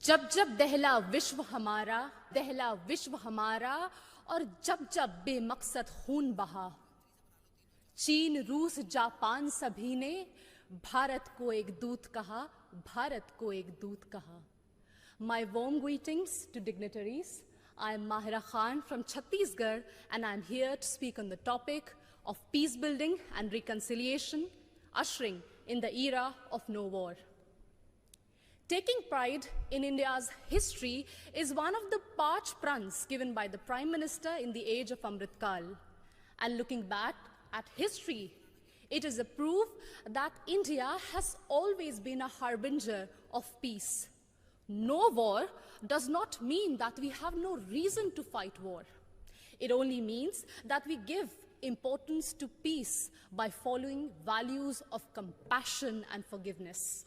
जब जब दहला विश्व हमारा और जब जब बेमकसद खून बहा, चीन रूस जापान सभी ने भारत को एक दूत कहा, भारत को एक दूत कहा. My warm greetings to dignitaries. I am Mahira Khan from Chhattisgarh and I am here to speak on the topic of peace building and reconciliation, ushering in the era of no war. Taking pride in India's history is one of the parch prans given by the Prime Minister in the age of Amrit Kal. And looking back at history, it is a proof that India has always been a harbinger of peace. No war does not mean that we have no reason to fight war. It only means that we give importance to peace by following values of compassion and forgiveness.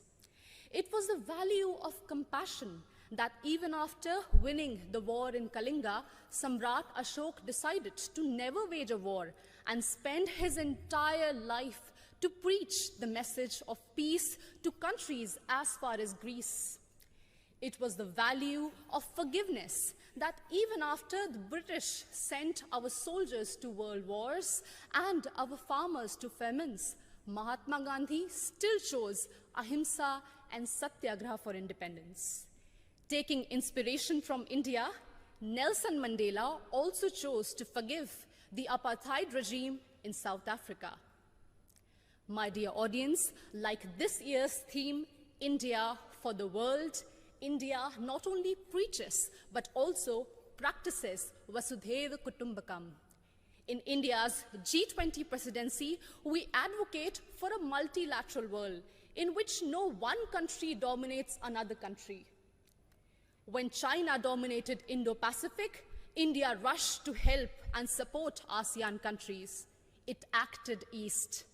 It was the value of compassion that even after winning the war in Kalinga, Samrat Ashok decided to never wage a war and spend his entire life to preach the message of peace to countries as far as Greece. It was the value of forgiveness that even after the British sent our soldiers to world wars and our farmers to famines, Mahatma Gandhi still chose ahimsa and satyagraha for independence. Taking inspiration from India, Nelson Mandela also chose to forgive the apartheid regime in South Africa. My dear audience, like this year's theme, India for the World, India not only preaches but also practices Vasudhaiva Kutumbakam. In India's G20 presidency, we advocate for a multilateral world in which no one country dominates another country. When China dominated Indo-Pacific, India rushed to help and support ASEAN countries. It acted east.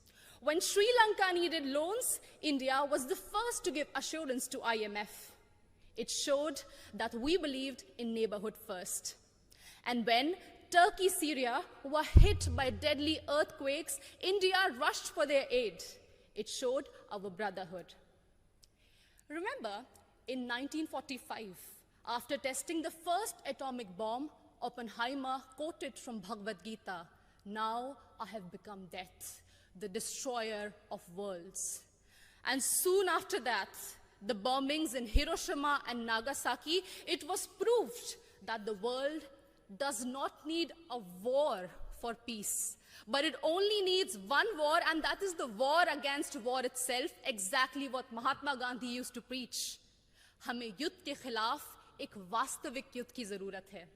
When Sri Lanka needed loans, India was the first to give assurance to IMF. It showed that we believed in neighborhood first. And when Turkey, Syria were hit by deadly earthquakes, India rushed for their aid. It showed our brotherhood. Remember, in 1945, after testing the first atomic bomb, Oppenheimer quoted from Bhagavad Gita, "Now I have become death, the destroyer of worlds." And soon after that, the bombings in Hiroshima and Nagasaki, it was proved that the world does not need a war for peace, but it only needs one war, and that is the war against war itself, exactly what Mahatma Gandhi used to preach. हमें युद्ध के खिलाफ एक वास्तविक युद्ध की जरूरत है.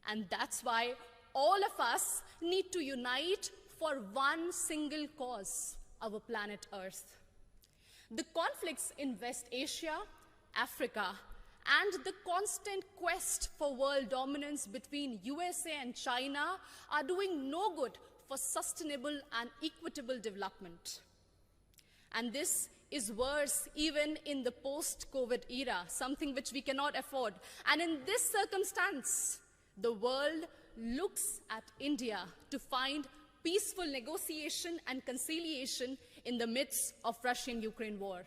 And that's why all of us need to unite for one single cause, our planet Earth. The conflicts in West Asia, Africa, and the constant quest for world dominance between USA and China are doing no good for sustainable and equitable development. And this is worse even in the post-COVID era, something which we cannot afford. And in this circumstance, the world looks at India to find peaceful negotiation and conciliation in the midst of Russian-Ukraine war.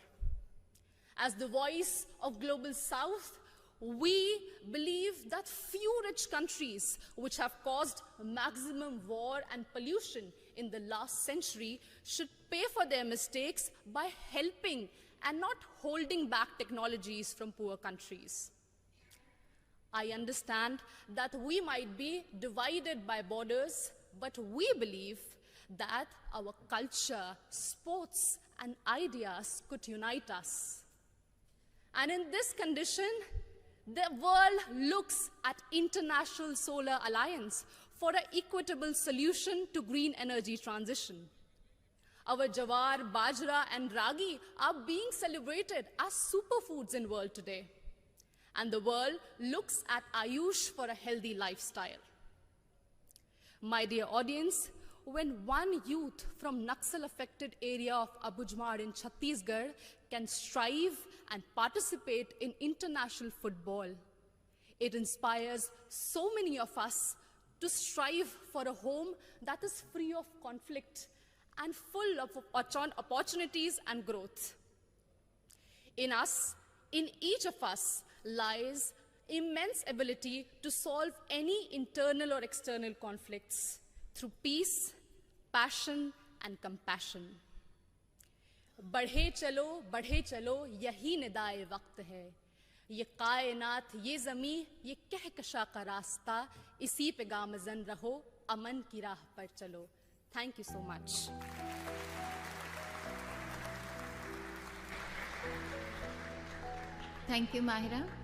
As the voice of Global South, we believe that few rich countries which have caused maximum war and pollution in the last century should pay for their mistakes by helping and not holding back technologies from poor countries. I understand that we might be divided by borders, but we believe that our culture, sports, and ideas could unite us. And in this condition, the world looks at International Solar Alliance for an equitable solution to green energy transition. Our jawar, bajra, and ragi are being celebrated as superfoods in the world today. And the world looks at Ayush for a healthy lifestyle. My dear audience, when one youth from Naxal-affected area of Abujmar in Chhattisgarh can strive and participate in international football, it inspires so many of us to strive for a home that is free of conflict and full of opportunities and growth. In us, In each of us lies immense ability to solve any internal or external conflicts through peace, passion and compassion. बढ़े चलो यही निदाए वक्त है, ये कायनात, ये ज़मी, ये कहकशा का रास्ता, इसी पे गामज़न रहो, अमन की राह पर चलो. Thank you so much. Thank you, Mahira.